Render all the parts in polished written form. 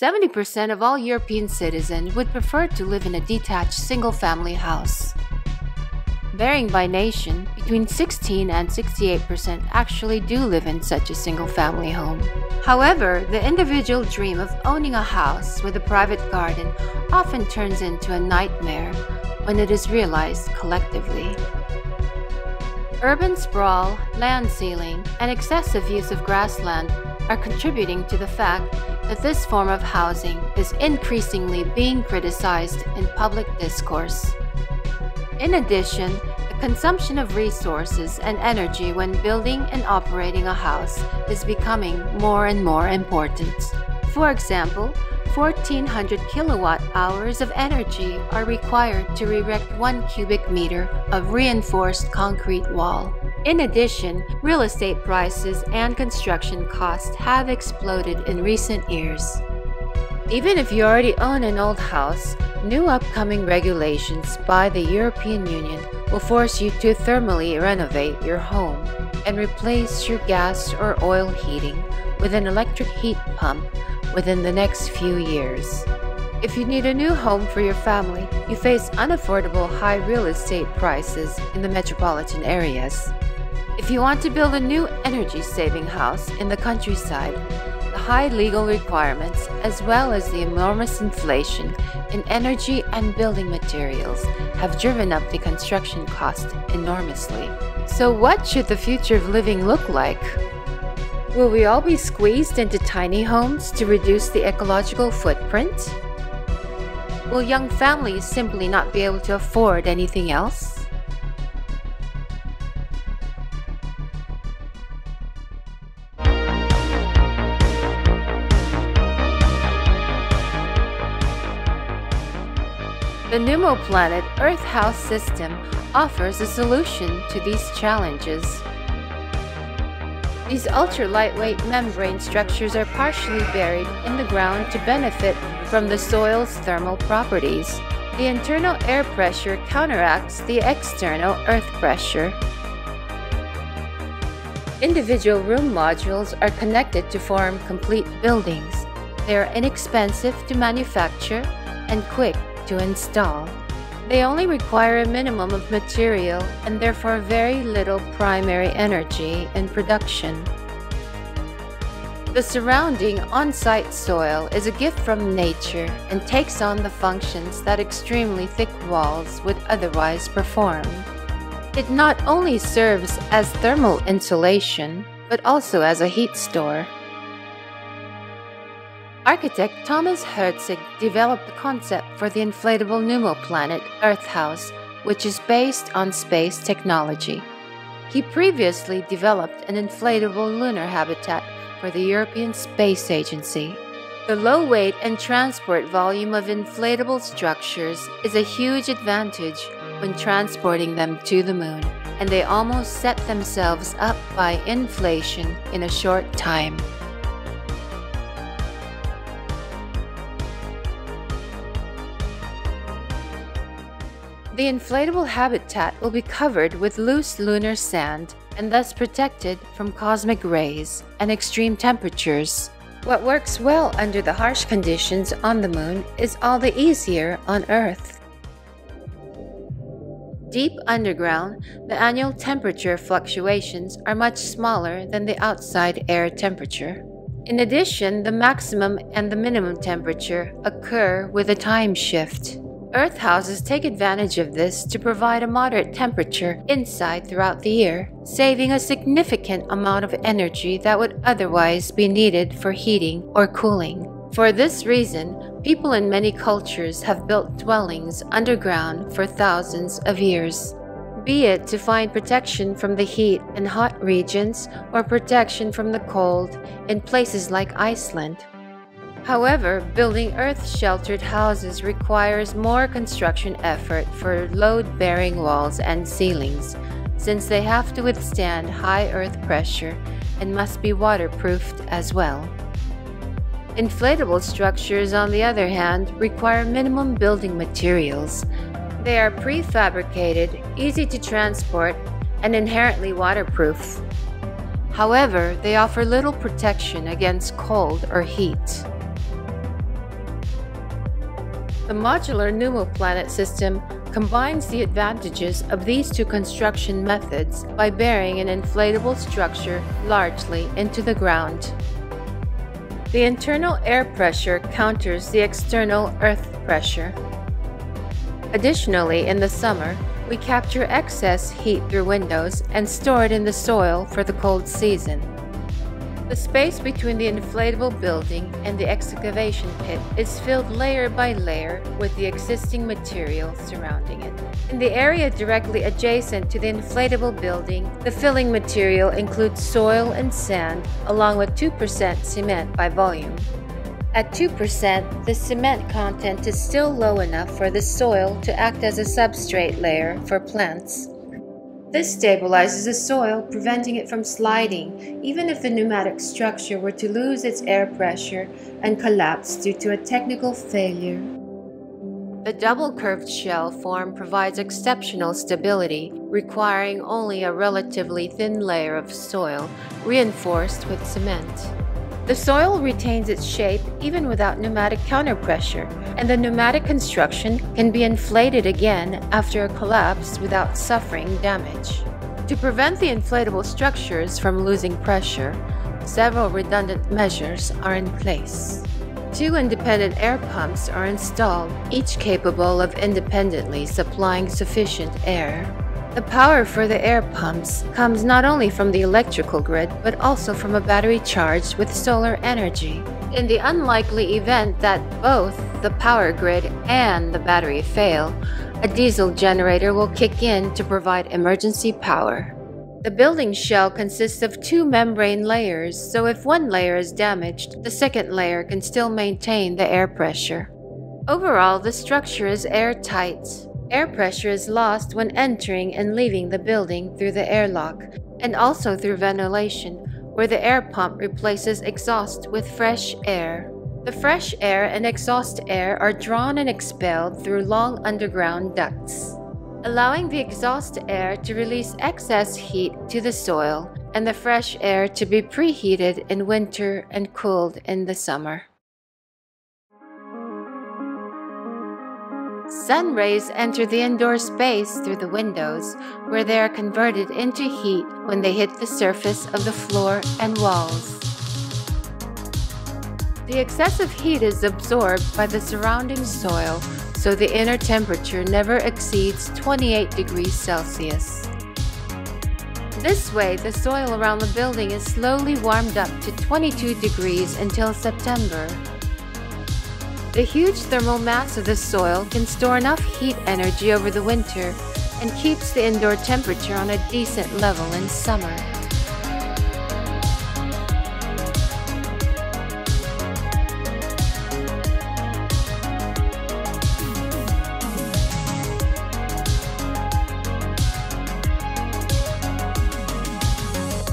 70% of all European citizens would prefer to live in a detached single-family house. Varying by nation, between 16 and 68% actually do live in such a single-family home. However, the individual dream of owning a house with a private garden often turns into a nightmare when it is realized collectively. Urban sprawl, land ceiling, and excessive use of grassland are contributing to the fact that this form of housing is increasingly being criticized in public discourse. In addition, the consumption of resources and energy when building and operating a house is becoming more and more important. For example, 1,400 kilowatt-hours of energy are required to erect 1 cubic meter of reinforced concrete wall. In addition, real estate prices and construction costs have exploded in recent years. Even if you already own an old house, new upcoming regulations by the European Union will force you to thermally renovate your home and replace your gas or oil heating with an electric heat pump within the next few years. If you need a new home for your family, you face unaffordable high real estate prices in the metropolitan areas. If you want to build a new energy-saving house in the countryside, the high legal requirements as well as the enormous inflation in energy and building materials have driven up the construction cost enormously. So what should the future of living look like? Will we all be squeezed into tiny homes to reduce the ecological footprint? Will young families simply not be able to afford anything else? The Pneumoplanet Earth House system offers a solution to these challenges. These ultra-lightweight membrane structures are partially buried in the ground to benefit from the soil's thermal properties. The internal air pressure counteracts the external earth pressure. Individual room modules are connected to form complete buildings. They are inexpensive to manufacture and quick to install. They only require a minimum of material and therefore very little primary energy in production. The surrounding on-site soil is a gift from nature and takes on the functions that extremely thick walls would otherwise perform. It not only serves as thermal insulation, but also as a heat store. Architect Thomas Herzig developed the concept for the inflatable Pneumoplanet Earth House, which is based on space technology. He previously developed an inflatable lunar habitat for the European Space Agency. The low weight and transport volume of inflatable structures is a huge advantage when transporting them to the moon, and they almost set themselves up by inflation in a short time. The inflatable habitat will be covered with loose lunar sand and thus protected from cosmic rays and extreme temperatures. What works well under the harsh conditions on the moon is all the easier on Earth. Deep underground, the annual temperature fluctuations are much smaller than the outside air temperature. In addition, the maximum and the minimum temperature occur with a time shift. Earth houses take advantage of this to provide a moderate temperature inside throughout the year, saving a significant amount of energy that would otherwise be needed for heating or cooling. For this reason, people in many cultures have built dwellings underground for thousands of years, be it to find protection from the heat in hot regions or protection from the cold in places like Iceland. However, building earth-sheltered houses requires more construction effort for load-bearing walls and ceilings, since they have to withstand high earth pressure and must be waterproofed as well. Inflatable structures, on the other hand, require minimum building materials. They are prefabricated, easy to transport, and inherently waterproof. However, they offer little protection against cold or heat. The modular pneumoplanet system combines the advantages of these two construction methods by burying an inflatable structure largely into the ground. The internal air pressure counters the external earth pressure. Additionally, in the summer, we capture excess heat through windows and store it in the soil for the cold season. The space between the inflatable building and the excavation pit is filled layer by layer with the existing material surrounding it. In the area directly adjacent to the inflatable building, the filling material includes soil and sand along with 2% cement by volume. At 2%, the cement content is still low enough for the soil to act as a substrate layer for plants. This stabilizes the soil, preventing it from sliding, even if the pneumatic structure were to lose its air pressure and collapse due to a technical failure. The double-curved shell form provides exceptional stability, requiring only a relatively thin layer of soil, reinforced with cement. The soil retains its shape even without pneumatic counterpressure, and the pneumatic construction can be inflated again after a collapse without suffering damage. To prevent the inflatable structures from losing pressure, several redundant measures are in place. 2 independent air pumps are installed, each capable of independently supplying sufficient air. The power for the air pumps comes not only from the electrical grid, but also from a battery charged with solar energy. In the unlikely event that both the power grid and the battery fail, a diesel generator will kick in to provide emergency power. The building shell consists of 2 membrane layers, so if one layer is damaged, the second layer can still maintain the air pressure. Overall, the structure is airtight. Air pressure is lost when entering and leaving the building through the airlock, and also through ventilation, where the air pump replaces exhaust with fresh air. The fresh air and exhaust air are drawn and expelled through long underground ducts, allowing the exhaust air to release excess heat to the soil, and the fresh air to be preheated in winter and cooled in the summer. Sun rays enter the indoor space through the windows, where they are converted into heat when they hit the surface of the floor and walls. The excessive heat is absorbed by the surrounding soil, so the inner temperature never exceeds 28 degrees Celsius. This way, the soil around the building is slowly warmed up to 22 degrees until September. The huge thermal mass of the soil can store enough heat energy over the winter and keeps the indoor temperature on a decent level in summer.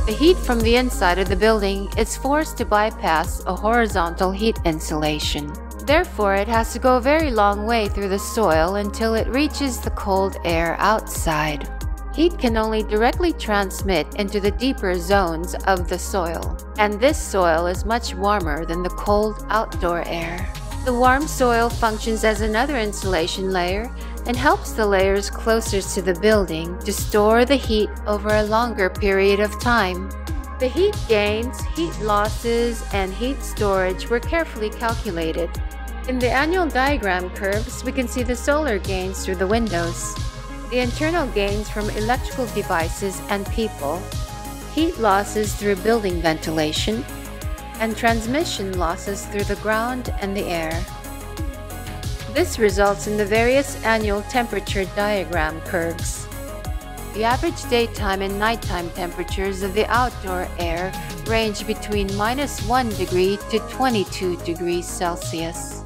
The heat from the inside of the building is forced to bypass a horizontal heat insulation. Therefore, it has to go a very long way through the soil until it reaches the cold air outside. Heat can only directly transmit into the deeper zones of the soil, and this soil is much warmer than the cold outdoor air. The warm soil functions as another insulation layer and helps the layers closer to the building to store the heat over a longer period of time. The heat gains, heat losses, and heat storage were carefully calculated. In the annual diagram curves, we can see the solar gains through the windows, the internal gains from electrical devices and people, heat losses through building ventilation, and transmission losses through the ground and the air. This results in the various annual temperature diagram curves. The average daytime and nighttime temperatures of the outdoor air range between -1 degree to 22 degrees Celsius.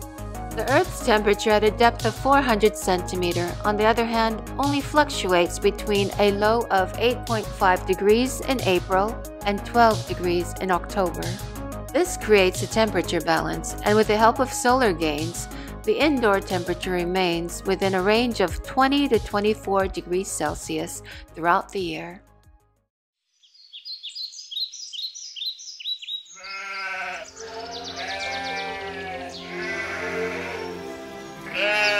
The Earth's temperature at a depth of 400 centimeters, on the other hand, only fluctuates between a low of 8.5 degrees in April and 12 degrees in October. This creates a temperature balance, and with the help of solar gains, the indoor temperature remains within a range of 20 to 24 degrees Celsius throughout the year. Yeah.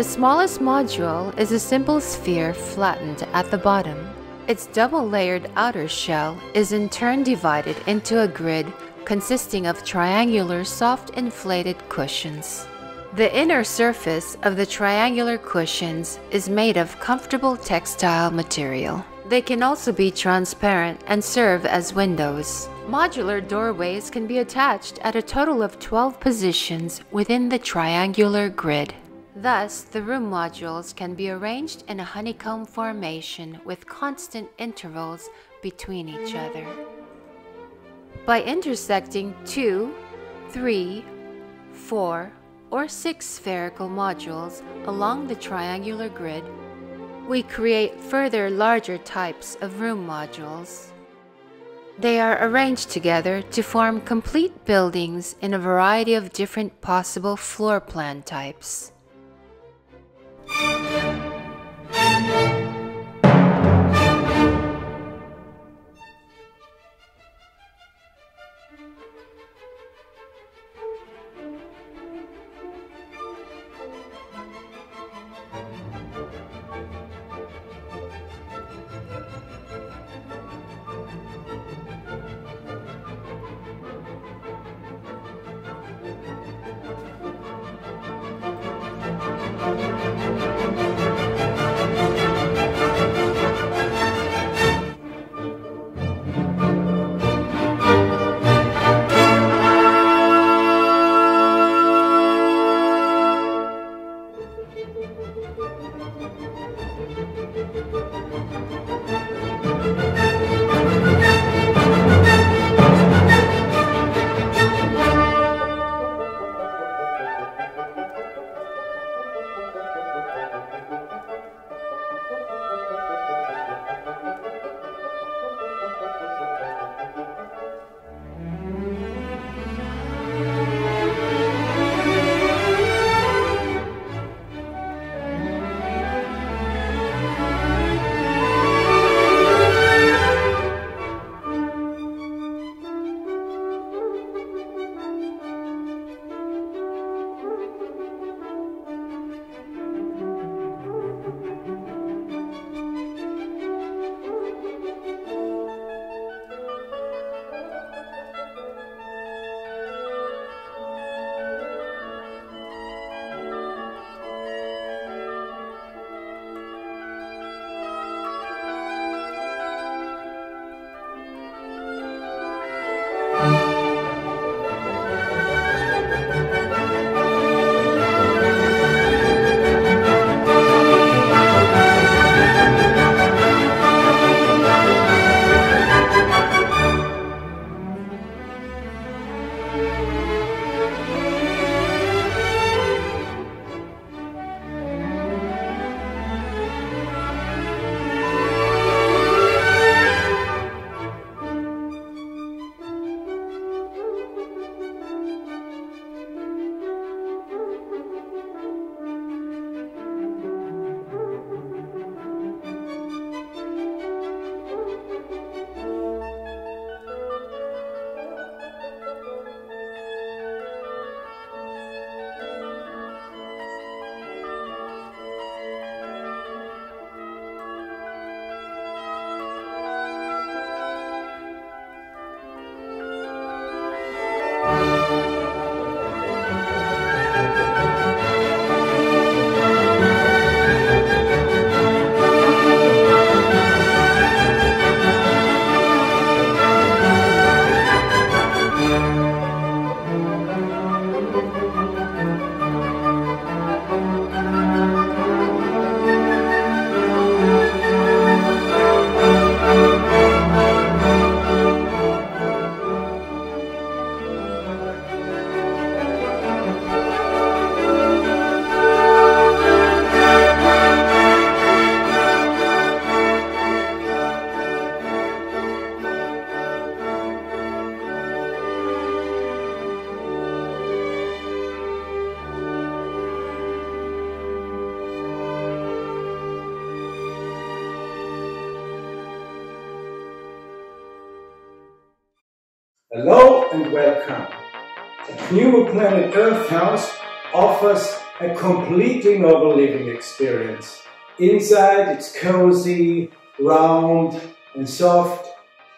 The smallest module is a simple sphere flattened at the bottom. Its double-layered outer shell is in turn divided into a grid consisting of triangular soft inflated cushions. The inner surface of the triangular cushions is made of comfortable textile material. They can also be transparent and serve as windows. Modular doorways can be attached at a total of 12 positions within the triangular grid. Thus, the room modules can be arranged in a honeycomb formation with constant intervals between each other. By intersecting 2, 3, 4, or 6 spherical modules along the triangular grid, we create further larger types of room modules. They are arranged together to form complete buildings in a variety of different possible floor plan types. Hello and welcome. A new Planet Earth house offers a completely novel living experience. Inside it's cozy, round and soft,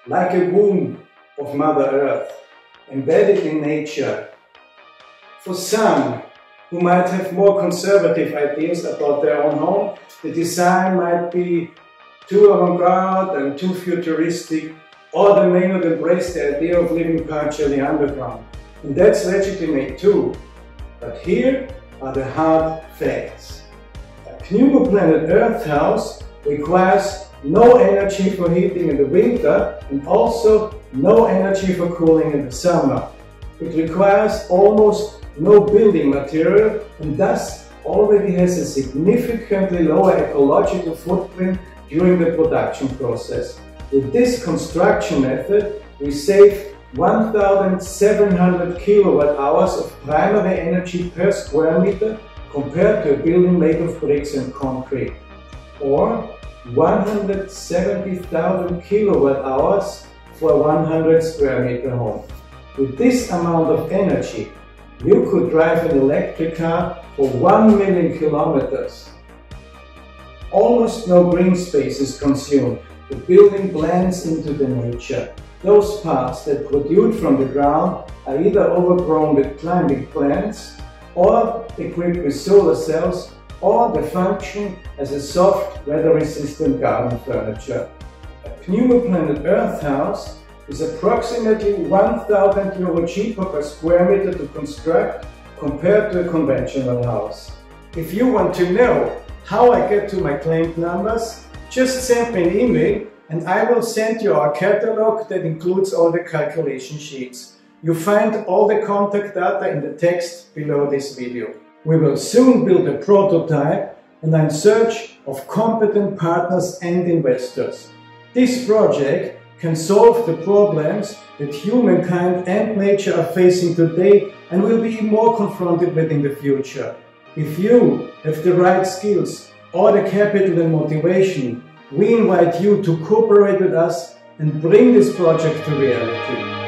like a womb of Mother Earth, embedded in nature. For some who might have more conservative ideas about their own home, the design might be too avant-garde and too futuristic, or they may not embrace the idea of living partially underground. And that's legitimate too. But here are the hard facts. A Pneumo Planet Earth house requires no energy for heating in the winter and also no energy for cooling in the summer. It requires almost no building material and thus already has a significantly lower ecological footprint during the production process. With this construction method, we save 1,700 kilowatt-hours of primary energy per square meter compared to a building made of bricks and concrete, or 170,000 kilowatt-hours for a 100 square meter home. With this amount of energy, you could drive an electric car for 1 million kilometers. Almost no green space is consumed. The building blends into the nature. Those parts that protrude from the ground are either overgrown with climbing plants, or equipped with solar cells, or they function as a soft, weather-resistant garden furniture. A Pneumo Planet Earth house is approximately 1,000 euro cheaper per square meter to construct compared to a conventional house. If you want to know how I get to my claimed numbers, just send me an email and I will send you our catalog that includes all the calculation sheets. You find all the contact data in the text below this video. We will soon build a prototype and I'm in search of competent partners and investors. This project can solve the problems that humankind and nature are facing today and will be more confronted with in the future. If you have the right skills or the capital and motivation, we invite you to cooperate with us and bring this project to reality.